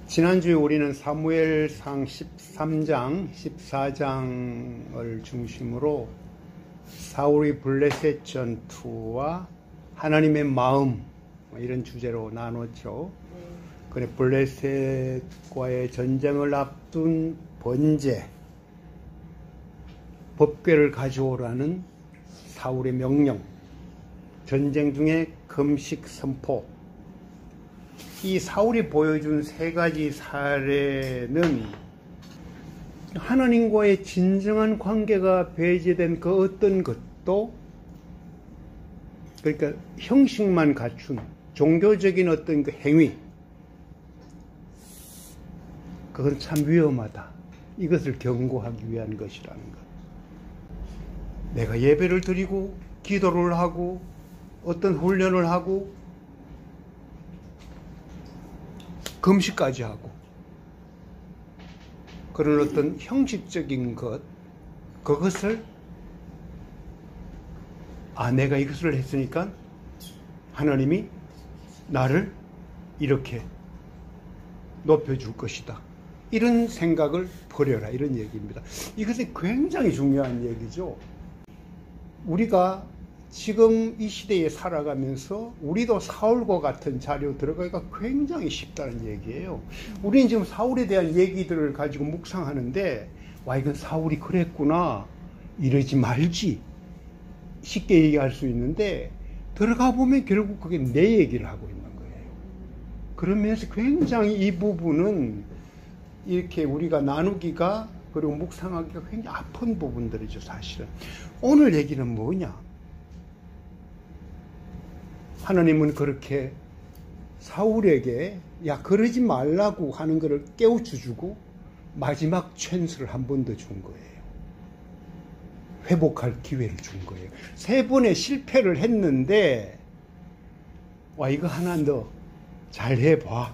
지난주에 우리는 사무엘상 13장, 14장을 중심으로 사울의 블레셋 전투와 하나님의 마음 이런 주제로 나눴죠. 그래, 블레셋과의 전쟁을 앞둔 번제, 법궤를 가져오라는 사울의 명령, 전쟁 중에 금식 선포, 이 사울이 보여준 세 가지 사례는 하나님과의 진정한 관계가 배제된 그 어떤 것도, 그러니까 형식만 갖춘 종교적인 어떤 그 행위, 그건 참 위험하다. 이것을 경고하기 위한 것이라는 것. 내가 예배를 드리고 기도를 하고 어떤 훈련을 하고 금식까지 하고 그런 어떤 형식적인 것, 그것을 내가 이것을 했으니까 하나님이 나를 이렇게 높여줄 것이다, 이런 생각을 버려라, 이런 얘기입니다. 이것이 굉장히 중요한 얘기죠. 우리가 지금 이 시대에 살아가면서 우리도 사울과 같은 자리로 들어가기가 굉장히 쉽다는 얘기예요. 우리는 지금 사울에 대한 얘기들을 가지고 묵상하는데, 와, 이건 사울이 그랬구나, 이러지 말지, 쉽게 얘기할 수 있는데, 들어가 보면 결국 그게 내 얘기를 하고 있는 거예요. 그러면서 굉장히 이 부분은 이렇게 우리가 나누기가, 그리고 묵상하기가 굉장히 아픈 부분들이죠, 사실은. 오늘 얘기는 뭐냐? 하나님은 그렇게 사울에게 야, 그러지 말라고 하는 것을 깨우쳐주고 마지막 찬스를 한 번 더 준 거예요. 회복할 기회를 준 거예요. 3번의 실패를 했는데, 와, 이거 하나 더 잘 해봐.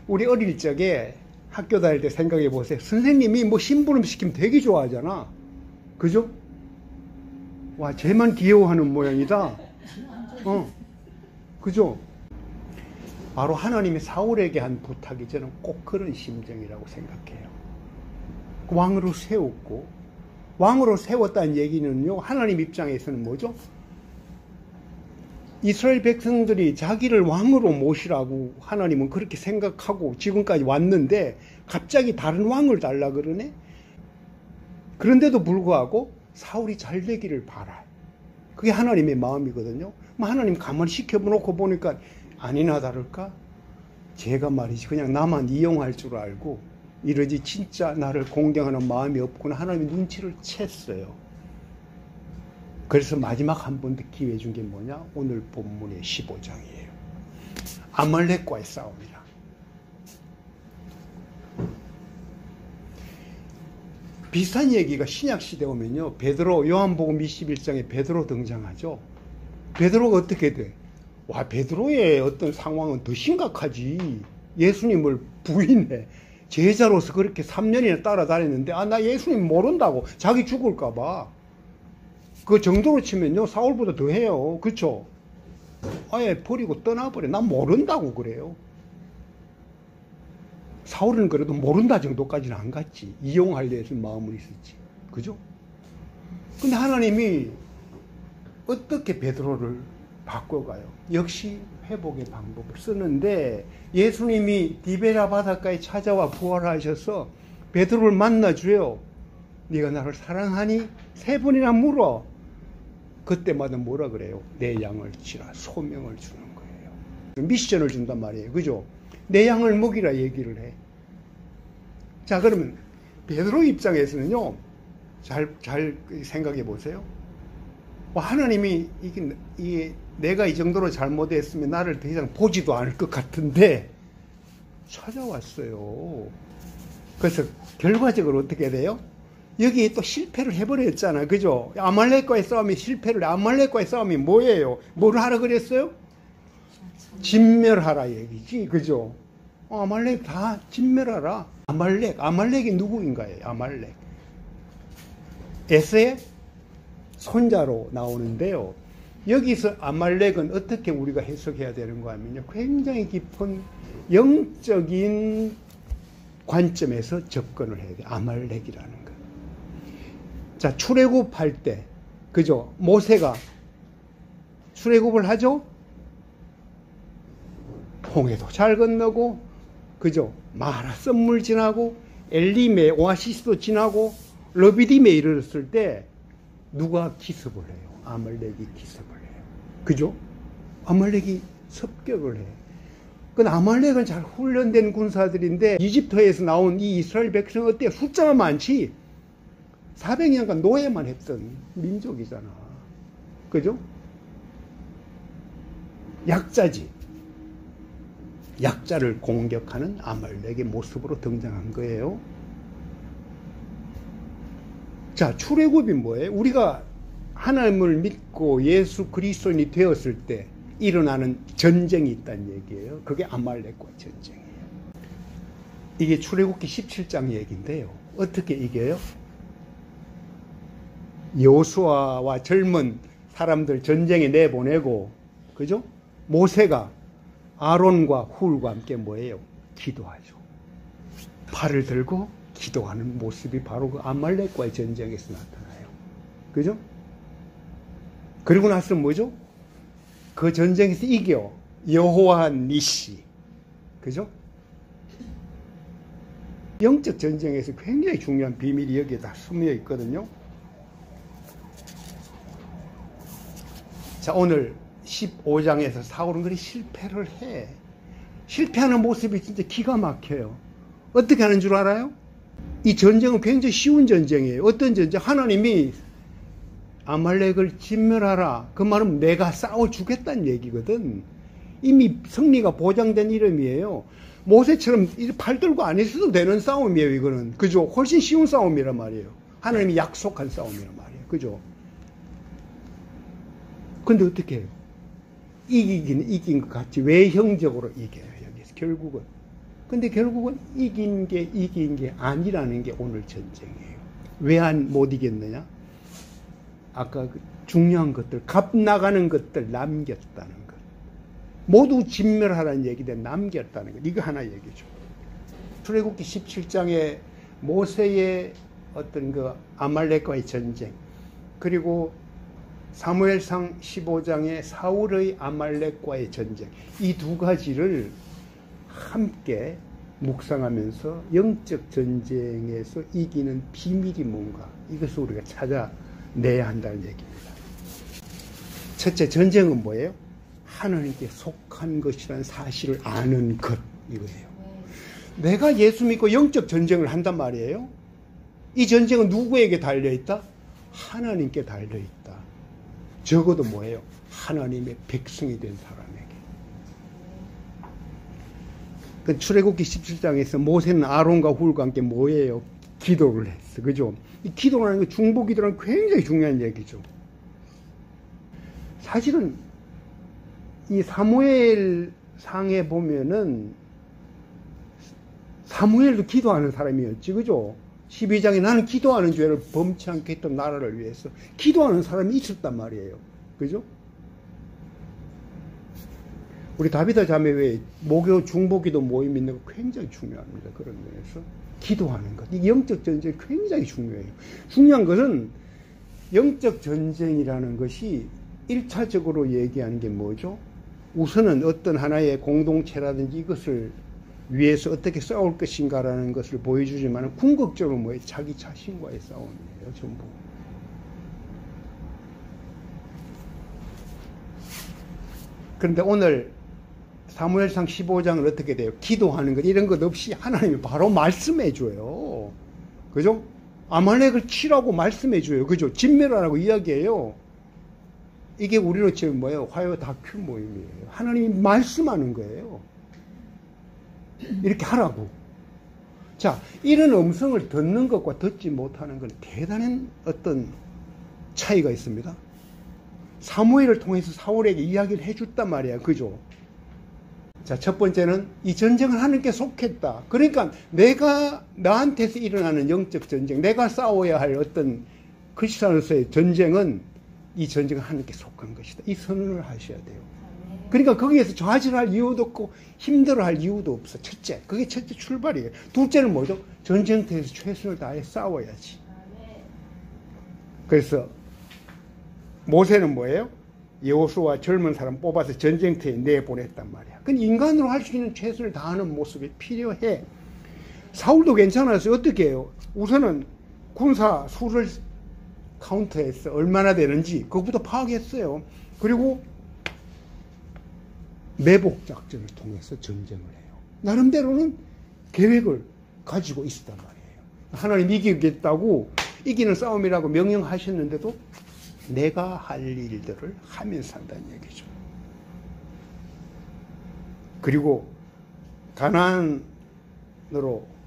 우리 어릴 적에 학교 다닐 때 생각해 보세요. 선생님이 뭐 심부름 시키면 되게 좋아하잖아. 그죠? 와, 쟤만 귀여워하는 모양이다. 그죠? 바로 하나님이 사울에게 한 부탁이 저는 꼭 그런 심정이라고 생각해요. 왕으로 세웠고, 왕으로 세웠다는 얘기는요, 하나님 입장에서는 뭐죠? 이스라엘 백성들이 자기를 왕으로 모시라고 하나님은 그렇게 생각하고 지금까지 왔는데 갑자기 다른 왕을 달라 그러네? 그런데도 불구하고 사울이 잘 되기를 바라요. 그게 하나님의 마음이거든요. 하나님 가만히 시켜놓고 보니까 아니나 다를까? 제가 말이지 그냥 나만 이용할 줄 알고 이러지 진짜 나를 공경하는 마음이 없구나. 하나님이 눈치를 챘어요. 그래서 마지막 한 번 더 기회 준 게 뭐냐? 오늘 본문의 15장이에요. 아말렉과의 싸움이라. 비슷한 얘기가 신약시대 오면요, 베드로, 요한복음 21장에 베드로 등장하죠. 베드로가 어떻게 돼? 와, 베드로의 어떤 상황은 더 심각하지. 예수님을 부인해. 제자로서 그렇게 3년이나 따라다녔는데, 나 예수님 모른다고. 자기 죽을까봐. 그 정도로 치면요, 사울보다 더 해요. 그쵸? 아예 버리고 떠나버려. 난 모른다고 그래요. 사울은 그래도 모른다 정도까지는 안 갔지. 이용하려 해서 마음은 있었지. 그죠? 근데 하나님이 어떻게 베드로를 바꿔가요? 역시 회복의 방법을 쓰는데, 예수님이 디베라 바닷가에 찾아와 부활하셔서 베드로를 만나줘요. 네가 나를 사랑하니? 3번이나 물어. 그때마다 뭐라 그래요? 내 양을 치라. 소명을 주는 거예요. 미션을 준단 말이에요. 그죠? 내 양을 먹이라 얘기를 해. 자, 그러면 베드로 입장에서는요, 잘 생각해 보세요. 하나님이 이게 내가 이 정도로 잘못했으면 나를 더 이상 보지도 않을 것 같은데 찾아왔어요. 그래서 결과적으로 어떻게 돼요? 여기 또 실패를 해버렸잖아. 그죠? 아말렉과의 싸움이 실패를, 아말렉과의 싸움이 뭐예요? 뭘 하라 그랬어요? 진멸하라 얘기지. 그죠? 아말렉 다 진멸하라. 아말렉이 누구인가요? 아말렉. 에서의 손자로 나오는데요. 여기서 아말렉은 어떻게 우리가 해석해야 되는가 하면요. 굉장히 깊은 영적인 관점에서 접근을 해야 돼. 아말렉이라는 거. 자, 출애굽할 때, 그죠? 모세가 출애굽을 하죠? 홍해도 잘 건너고, 그죠? 마라 썸물 지나고, 엘림의 오아시스도 지나고, 러비딤에 이르렀을 때, 누가 기습을 해요? 아말렉이 기습을 해요. 그죠? 아말렉이 습격을 해. 그 아말렉은 잘 훈련된 군사들인데, 이집트에서 나온 이 이스라엘 백성은 어때요? 숫자가 많지? 400년간 노예만 했던 민족이잖아. 그죠? 약자지. 약자를 공격하는 아말렉의 모습으로 등장한 거예요. 자, 출애굽이 뭐예요? 우리가 하나님을 믿고 예수 그리스도인이 되었을 때 일어나는 전쟁이 있다는 얘기예요. 그게 아말렉과 전쟁이에요. 이게 출애굽기 17장 얘기인데요. 어떻게 이겨요? 여호수아와 젊은 사람들 전쟁에 내보내고, 그죠? 모세가 아론과 훌과 함께 뭐예요? 기도하죠. 팔을 들고 기도하는 모습이 바로 그 아말렉과의 전쟁에서 나타나요. 그죠? 그리고 나서 뭐죠? 그 전쟁에서 이겨 여호와 니시. 그죠? 영적 전쟁에서 굉장히 중요한 비밀이 여기에 다 숨어 있거든요. 자, 오늘 15장에서 사울은 그리 실패를 해. 실패하는 모습이 진짜 기가 막혀요. 어떻게 하는 줄 알아요? 이 전쟁은 굉장히 쉬운 전쟁이에요. 어떤 전쟁? 하나님이 아말렉을 진멸하라. 그 말은 내가 싸워주겠다는 얘기거든. 이미 승리가 보장된 이름이에요. 모세처럼 팔 들고 안 했어도 되는 싸움이에요, 이거는. 그죠? 훨씬 쉬운 싸움이란 말이에요. 하나님이 약속한 싸움이란 말이에요. 그죠? 근데 어떻게 해요? 이기긴 이긴 것 같이 외형적으로 이겨요, 여기서. 결국은. 근데 결국은 이긴 게 아니라는 게 오늘 전쟁이에요. 왜 못 이겼느냐? 아까 그 중요한 것들, 값 나가는 것들 남겼다는 것. 모두 진멸하라는 얘기인데 남겼다는 것. 이거 하나 얘기죠. 출애굽기 17장에 모세의 어떤 그 아말렉과의 전쟁, 그리고 사무엘상 15장의 사울의 아말렉과의 전쟁, 이 두 가지를 함께 묵상하면서 영적 전쟁에서 이기는 비밀이 뭔가, 이것을 우리가 찾아내야 한다는 얘기입니다. 첫째, 전쟁은 뭐예요? 하나님께 속한 것이라는 사실을 아는 것, 이거예요. 내가 예수 믿고 영적 전쟁을 한단 말이에요. 이 전쟁은 누구에게 달려있다? 하나님께 달려있다. 적어도 뭐예요? 하나님의 백성이 된 사람에게. 그 출애굽기 17장에서 모세는 아론과 훌과 함께 뭐예요? 기도를 했어. 그죠? 이 기도라는 거, 중보 기도라는 굉장히 중요한 얘기죠. 사실은 이 사무엘 상에 보면은 사무엘도 기도하는 사람이었지. 그죠? 12장에 나는 기도하는 죄를 범치 않게 했던 나라를 위해서 기도하는 사람이 있었단 말이에요. 그죠? 우리 다비다 자매회 목요 중보기도 모임 있는 거 굉장히 중요합니다. 그런 면에서 기도하는 것, 이 영적 전쟁이 굉장히 중요해요. 중요한 것은 영적 전쟁이라는 것이 1차적으로 얘기하는 게 뭐죠? 우선은 어떤 하나의 공동체라든지 이것을 위해서 어떻게 싸울 것인가라는 것을 보여주지만 궁극적으로 뭐예요? 자기 자신과의 싸움이에요, 전부. 그런데 오늘 사무엘상 15장은 어떻게 돼요? 기도하는 것, 이런 것 없이 하나님이 바로 말씀해 줘요. 그죠? 아말렉을 치라고 말씀해 줘요. 그죠? 진멸하라고 이야기해요. 이게 우리로 치면 뭐예요? 화요 다큐 모임이에요. 하나님이 말씀하는 거예요. 이렇게 하라고. 자, 이런 음성을 듣는 것과 듣지 못하는 건 대단한 어떤 차이가 있습니다. 사무엘을 통해서 사울에게 이야기를 해줬단 말이야. 그죠? 자, 첫 번째는 이 전쟁은 하나님께 속했다. 그러니까 내가 나한테서 일어나는 영적 전쟁, 내가 싸워야 할 어떤 크리스찬으로서의 전쟁은 이 전쟁은 하나님께 속한 것이다. 이 선언을 하셔야 돼요. 그러니까 거기에서 좌절할 이유도 없고 힘들어할 이유도 없어. 첫째, 그게 첫째 출발이에요. 둘째는 뭐죠? 전쟁터에서 최선을 다해 싸워야지. 그래서 모세는 뭐예요? 여호수아 젊은 사람 뽑아서 전쟁터에 내보냈단 말이야. 근데 인간으로 할 수 있는 최선을 다하는 모습이 필요해. 사울도 괜찮았어요. 어떻게 해요? 우선은 군사 수를 카운트해서 얼마나 되는지 그것부터 파악했어요. 그리고 매복 작전을 통해서 전쟁을 해요. 나름대로는 계획을 가지고 있었단 말이에요. 하나님 이기겠다고 이기는 싸움이라고 명령하셨는데도 내가 할 일들을 하면서 산다는 얘기죠. 그리고 가나안으로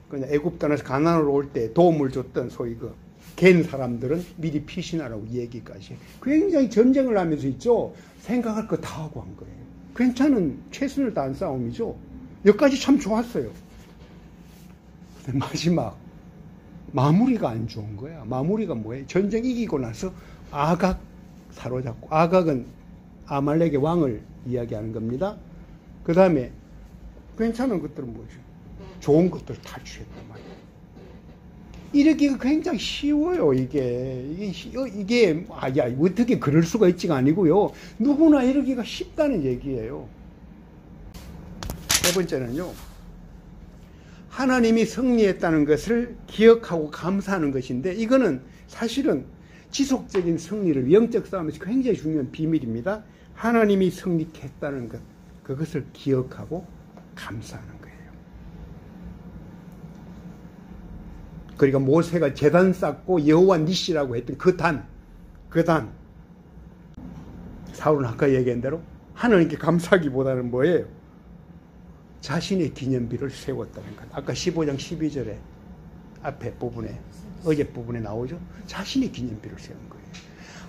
그냥 애굽 땅에서 가나안으로 올 때 도움을 줬던 소위 그 갠 사람들은 미리 피신하라고 얘기까지. 굉장히 전쟁을 하면서 있죠. 생각할 거 다 하고 한 거예요. 괜찮은 최선을 다한 싸움이죠. 여기까지 참 좋았어요. 근데 마지막 마무리가 안 좋은 거야. 마무리가 뭐예요? 전쟁 이기고 나서 아각 사로잡고, 아각은 아말렉의 왕을 이야기하는 겁니다. 그 다음에 괜찮은 것들은 뭐죠? 좋은 것들을 다 취했단 말이에요. 이러기가 굉장히 쉬워요. 이게 야, 어떻게 그럴 수가 있지가 아니고요. 누구나 이러기가 쉽다는 얘기예요. 세 번째는요, 하나님이 승리했다는 것을 기억하고 감사하는 것인데, 이거는 사실은 지속적인 승리를, 영적 싸움에서 굉장히 중요한 비밀입니다. 하나님이 승리했다는 것, 그것을 기억하고 감사하는 거예요. 그러니까 모세가 제단 쌓고 여호와 니시라고 했던 그 단. 사울은 아까 얘기한 대로 하나님께 감사하기보다는 뭐예요? 자신의 기념비를 세웠다는 것. 아까 15장 12절에 앞에 부분에, 어제 부분에 나오죠? 자신의 기념비를 세운 거예요.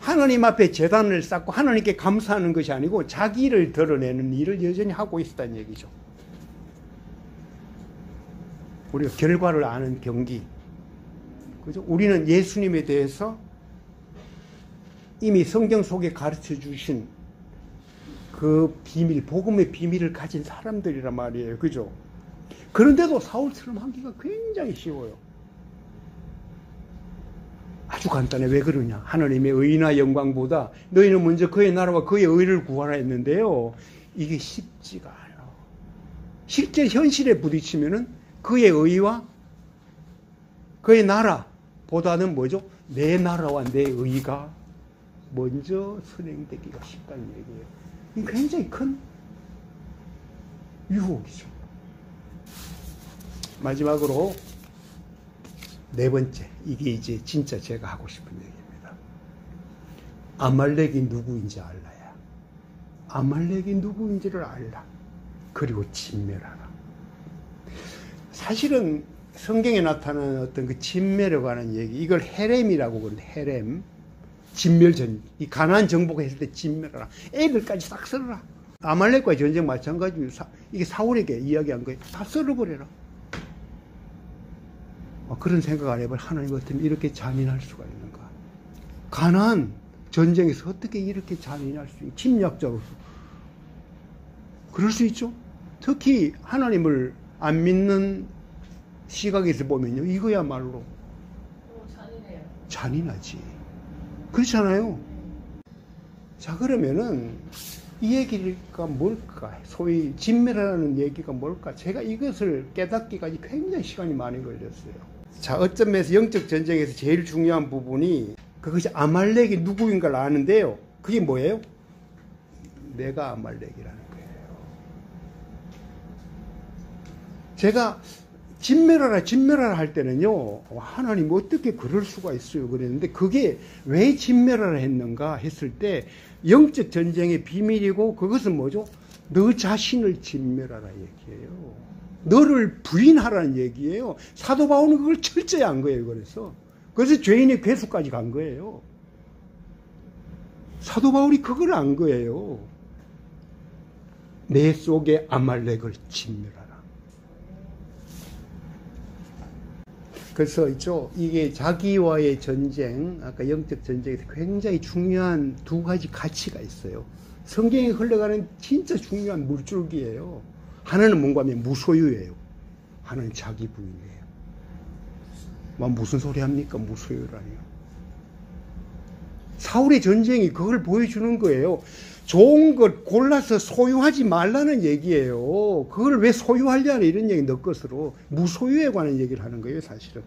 하나님 앞에 제단을 쌓고 하나님께 감사하는 것이 아니고 자기를 드러내는 일을 여전히 하고 있었다는 얘기죠. 우리가 결과를 아는 경기. 그죠? 우리는 예수님에 대해서 이미 성경 속에 가르쳐 주신 그 비밀, 복음의 비밀을 가진 사람들이란 말이에요. 그죠? 그런데도 사울처럼 하기가 굉장히 쉬워요. 아주 간단해. 왜 그러냐? 하나님의 의나 영광보다 너희는 먼저 그의 나라와 그의 의를 구하라 했는데요. 이게 쉽지가 않아요. 실제 현실에 부딪히면은 그의 의와 그의 나라보다는 뭐죠? 내 나라와 내 의가 먼저 선행되기가 쉽다는 얘기예요. 이게 굉장히 큰 유혹이죠. 마지막으로 네 번째, 이게 이제 진짜 제가 하고 싶은 얘기입니다. 아말렉이 누구인지 알라야. 아말렉이 누구인지를 알라. 그리고 진멸하라. 사실은 성경에 나타나는 어떤 그 진멸에 관한 얘기, 이걸 헤렘이라고 그러는데, 헤렘. 진멸전, 이 가나안 정복했을 때 진멸하라. 애들까지 싹 썰어라. 아말렉과의 전쟁 마찬가지로 이게 사울에게 이야기한 거예요. 다 썰어버려라. 그런 생각 안 해볼 하나님 같으면 이렇게 잔인할 수가 있는가? 가나안 전쟁에서 어떻게 이렇게 잔인할 수 있는 침략자로서 그럴 수 있죠? 특히 하나님을 안 믿는 시각에서 보면요, 이거야말로 잔인해요. 잔인하지. 그렇잖아요. 자, 그러면은 이 얘기가 뭘까? 소위 진멸하라는 얘기가 뭘까? 제가 이것을 깨닫기까지 굉장히 시간이 많이 걸렸어요. 자, 어떤 면에서 영적 전쟁에서 제일 중요한 부분이 그것이 아말렉이 누구인가를 아는데요. 그게 뭐예요? 내가 아말렉이라는 거예요. 제가 진멸하라 할 때는요, 하나님 어떻게 그럴 수가 있어요? 그랬는데, 그게 왜 진멸하라 했는가 했을 때, 영적 전쟁의 비밀이고, 그것은 뭐죠? 너 자신을 진멸하라 얘기예요. 너를 부인하라는 얘기예요. 사도 바울은 그걸 철저히 한 거예요. 그래서 죄인의 괴수까지 간 거예요. 사도 바울이 그걸 안 거예요. 내 속에 아말렉을 진멸하라. 그래서 있죠. 이게 자기와의 전쟁, 아까 영적 전쟁에서 굉장히 중요한 두 가지 가치가 있어요. 성경에 흘러가는 진짜 중요한 물줄기예요. 하나는 뭔가 하면 무소유예요. 하나는 자기 부인이에요. 무슨 소리 합니까? 무소유라니요. 사울의 전쟁이 그걸 보여주는 거예요. 좋은 것 골라서 소유하지 말라는 얘기예요. 그걸 왜 소유하려는 이런 얘기 너 것으로 무소유에 관한 얘기를 하는 거예요, 사실은.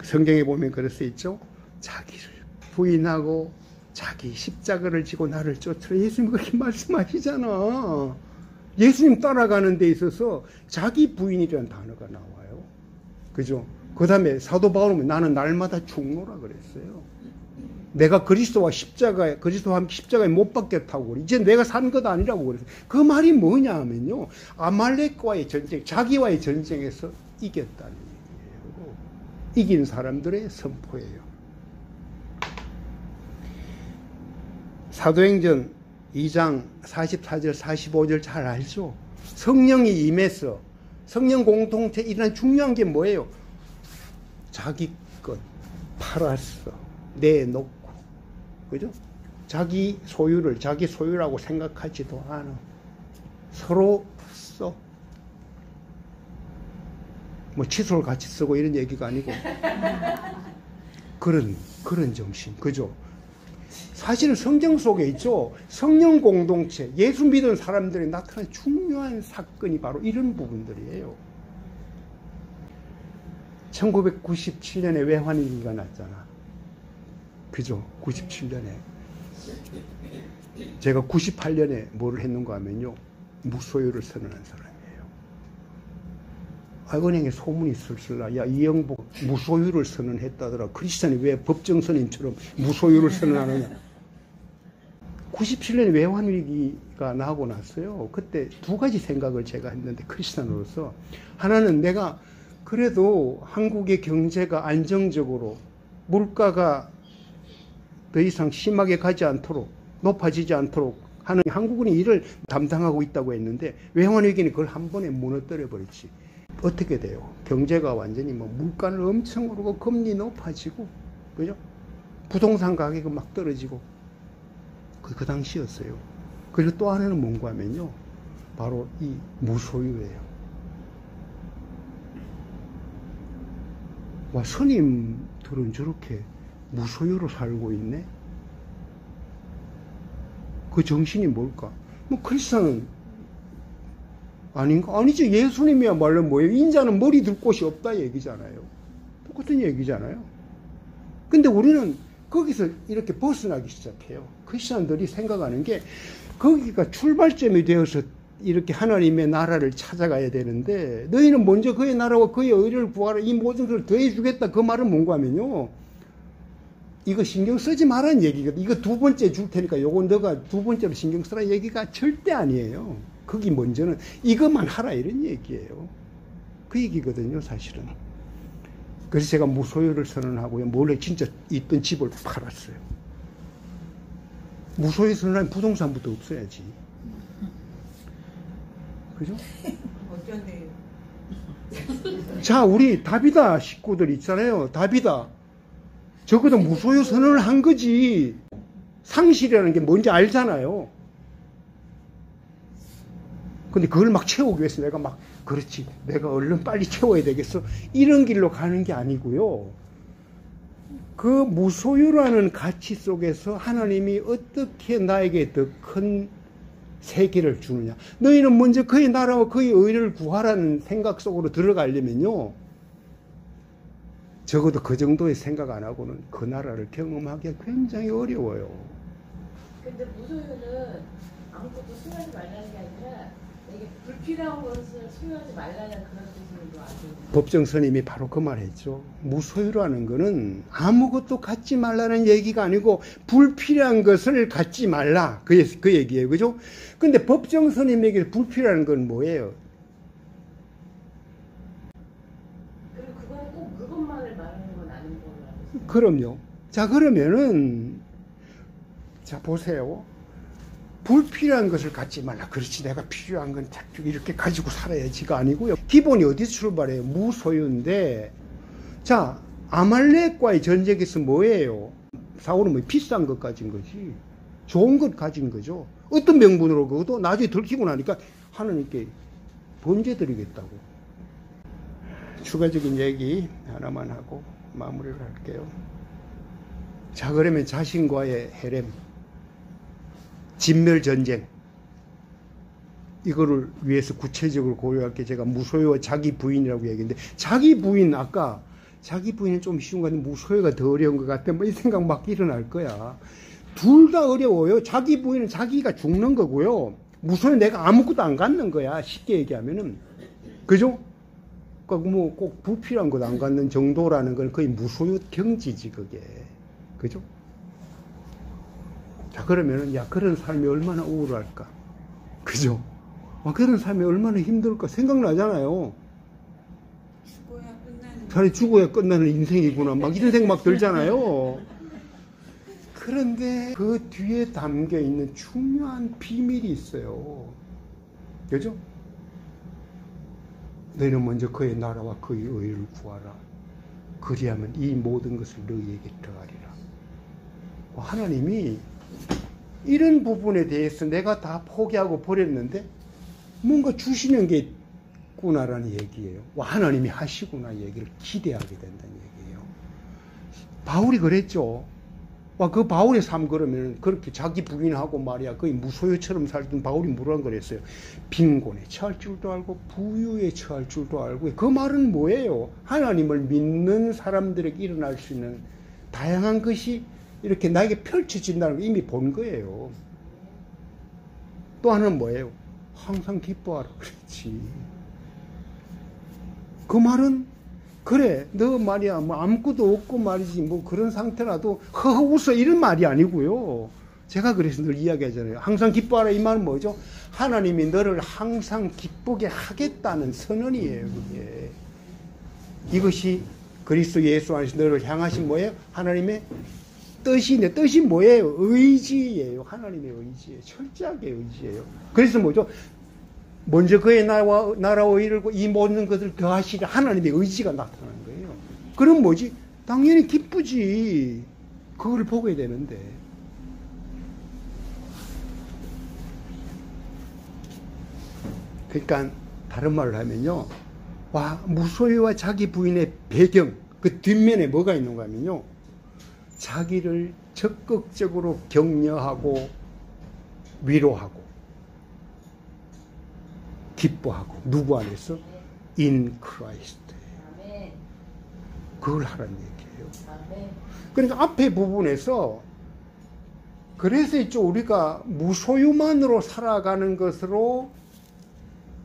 성경에 보면 그럴 수 있죠. 자기를 부인하고 자기 십자가를 지고 나를 쫓으라. 예수님 그렇게 말씀하시잖아. 예수님 따라가는 데 있어서 자기 부인이라는 단어가 나와요. 그죠? 그 다음에 사도 바울은 나는 날마다 죽노라 그랬어요. 내가 그리스도와 함께 십자가에 못 박겠다고 그래. 이제 내가 산 것 아니라고 그랬어요. 그 말이 뭐냐 하면요. 아말렉과의 전쟁, 자기와의 전쟁에서 이겼다는 얘기예요. 이긴 사람들의 선포예요. 사도행전 2장 44절, 45절 잘 알죠? 성령이 임해서 성령 공동체 일어난 중요한 게 뭐예요? 자기 것 팔았어. 내놓고. 그죠? 자기 소유를 자기 소유라고 생각하지도 않아. 서로 써. 뭐 칫솔 같이 쓰고 이런 얘기가 아니고. 그런 정신. 그죠? 사실은 성경 속에 있죠. 성령 공동체, 예수 믿은 사람들이 나타난 중요한 사건이 바로 이런 부분들이에요. 1997년에 외환위기가 났잖아. 그죠? 97년에. 제가 98년에 뭐를 했는가 하면요. 무소유를 선언한 사람이에요. 은행에 소문이 슬슬나. 야, 이영복 무소유를 선언했다더라. 크리스찬이 왜 법정선임처럼 무소유를 선언하느냐. 97년에 외환위기가 나고 났어요. 그때 두 가지 생각을 제가 했는데 크리스찬으로서. 하나는 내가 그래도 한국의 경제가 안정적으로 물가가 더 이상 심하게 가지 않도록 높아지지 않도록 하는 한국은 일을 담당하고 있다고 했는데 외환위기는 그걸 한 번에 무너뜨려 버렸지. 어떻게 돼요? 경제가 완전히 물가는 엄청 오르고 금리 높아지고 그죠? 부동산 가격은 막 떨어지고 그 당시였어요. 그리고 또 하나는 뭔가 하면요. 바로 이 무소유예요. 와, 스님들은 저렇게 무소유로 살고 있네? 그 정신이 뭘까? 크리스찬은 아닌가? 아니죠. 예수님이야말로 뭐예요? 인자는 머리 둘 곳이 없다 얘기잖아요. 똑같은 얘기잖아요. 근데 우리는 거기서 이렇게 벗어나기 시작해요. 크리스찬들이 생각하는 게 거기가 출발점이 되어서 이렇게 하나님의 나라를 찾아가야 되는데 너희는 먼저 그의 나라와 그의 의를 구하라 이 모든 것을 더해주겠다. 그 말은 뭔가 하면요. 이거 신경 쓰지 말라는 얘기거든. 이거 두 번째 줄 테니까 요거 너가 두 번째로 신경 쓰라 얘기가 절대 아니에요. 거기 먼저는 이것만 하라 이런 얘기예요. 그 얘기거든요, 사실은. 그래서 제가 무소유를 선언하고요. 몰래 진짜 있던 집을 팔았어요. 무소유 선언하면 부동산부터 없어야지. 그죠? 어쩐데. 자, 우리 다비다 식구들 있잖아요. 다비다. 적어도 무소유 선언을 한 거지. 상실이라는 게 뭔지 알잖아요. 근데 그걸 막 채우기 위해서 내가 막 그렇지. 내가 얼른 빨리 채워야 되겠어. 이런 길로 가는 게 아니고요. 그 무소유라는 가치 속에서 하나님이 어떻게 나에게 더 큰 세계를 주느냐. 너희는 먼저 그의 나라와 그의 의를 구하라는 생각 속으로 들어가려면요. 적어도 그 정도의 생각 안 하고는 그 나라를 경험하기가 굉장히 어려워요. 근데 무소유는 아무것도 수용하지 말라는 게 아니라 이게 불필요한 것을 수용하지 말라는 그런 뜻으로 아주. 법정 스님이 바로 그 말 했죠. 무소유라는 거는 아무것도 갖지 말라는 얘기가 아니고 불필요한 것을 갖지 말라. 그 얘기예요. 그죠? 근데 법정 스님에게 불필요한 건 뭐예요? 그리고 그거는 꼭 그것만을 말하는 건 아닌 걸로 알고 있어요. 그럼요. 자, 그러면은 자, 보세요. 불필요한 것을 갖지 말라. 그렇지. 내가 필요한 건 이렇게 가지고 살아야지가 아니고요. 기본이 어디서 출발해요? 무소유인데 자, 아말렉과의 전쟁에서 뭐예요? 사울은 뭐 비싼 것 가진 거지. 좋은 것 가진 거죠. 어떤 명분으로 그것도 나중에 들키고 나니까 하나님께 번제드리겠다고. 추가적인 얘기 하나만 하고 마무리를 할게요. 자, 그러면 자신과의 헤렘, 진멸전쟁, 이거를 위해서 구체적으로 고려할 게 제가 무소유와 자기 부인이라고 얘기했는데, 자기 부인, 아까 자기 부인은 좀 쉬운 거 같은데 무소유가 더 어려운 것 같아. 뭐 이 생각 막 일어날 거야. 둘 다 어려워요. 자기 부인은 자기가 죽는 거고요. 무소유는 내가 아무것도 안 갖는 거야. 쉽게 얘기하면은. 그죠? 그러니까 뭐 꼭 부필한 것 안 갖는 정도라는 건 거의 무소유 경지지, 그게. 그죠? 자, 그러면은, 야, 그런 삶이 얼마나 우울할까? 그죠? 그런 삶이 얼마나 힘들까? 생각나잖아요. 차라리 죽어야 끝나는 인생이구나. 막 이런 생각 들잖아요. 그런데 그 뒤에 담겨 있는 중요한 비밀이 있어요. 그죠? 너희는 먼저 그의 나라와 그의 의를 구하라. 그리하면 이 모든 것을 너희에게 더하리라. 하나님이 이런 부분에 대해서 내가 다 포기하고 버렸는데 뭔가 주시는 게 있구나라는 얘기예요. 하나님이 하시구나 얘기를 기대하게 된다는 얘기예요. 바울이 그랬죠. 그 바울의 삶 그러면 그렇게 자기 부인하고 말이야 거의 무소유처럼 살던 바울이 뭐라고 그랬어요? 빈곤에 처할 줄도 알고 부유에 처할 줄도 알고. 그 말은 뭐예요? 하나님을 믿는 사람들에게 일어날 수 있는 다양한 것이 이렇게 나에게 펼쳐진다는 걸 이미 본 거예요. 또 하나는 뭐예요? 항상 기뻐하라 그랬지. 그 말은 그래 너 말이야 뭐 아무것도 없고 말이지 뭐 그런 상태라도 허허 웃어 이런 말이 아니고요. 제가 그래서 늘 이야기하잖아요. 항상 기뻐하라 이 말은 뭐죠? 하나님이 너를 항상 기쁘게 하겠다는 선언이에요. 그게. 이것이 그리스도 예수 안에서 너를 향하신 뭐예요? 하나님의 뜻인데, 뜻이 뭐예요? 의지예요. 하나님의 의지예요. 철저하게 의지예요. 그래서 뭐죠? 먼저 그의 나라와 의를 이 모든 것을 더하시라. 하나님의 의지가 나타나는 거예요. 그럼 뭐지? 당연히 기쁘지. 그걸 보게 되는데. 그러니까 다른 말을 하면요. 무소유와 자기 부인의 배경, 그 뒷면에 뭐가 있는가 하면요. 자기를 적극적으로 격려하고 위로하고 기뻐하고 누구 안에서? In Christ. 그걸 하라는 얘기예요. 그러니까 앞에 부분에서 그래서 있죠. 우리가 무소유만으로 살아가는 것으로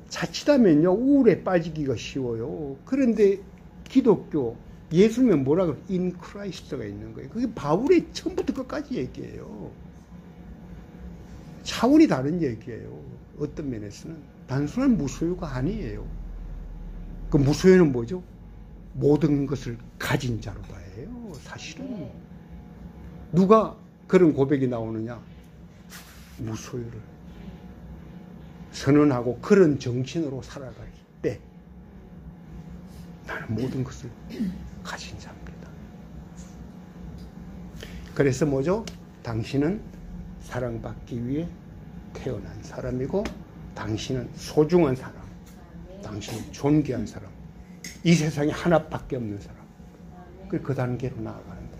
자칫하면요 우울에 빠지기가 쉬워요. 그런데 기독교 예수님은 뭐라 그래요? In Christ가 있는 거예요. 그게 바울의 처음부터 끝까지 얘기예요. 차원이 다른 얘기예요. 어떤 면에서는 단순한 무소유가 아니에요. 그 무소유는 뭐죠? 모든 것을 가진 자로다예요. 사실은 누가 그런 고백이 나오느냐? 무소유를 선언하고 그런 정신으로 살아갈 때 나는 모든 것을 가진 자입니다. 그래서 뭐죠? 당신은 사랑받기 위해 태어난 사람이고 당신은 소중한 사람, 당신은 존귀한 사람, 이 세상에 하나밖에 없는 사람. 그 단계로 나아가는 거예요.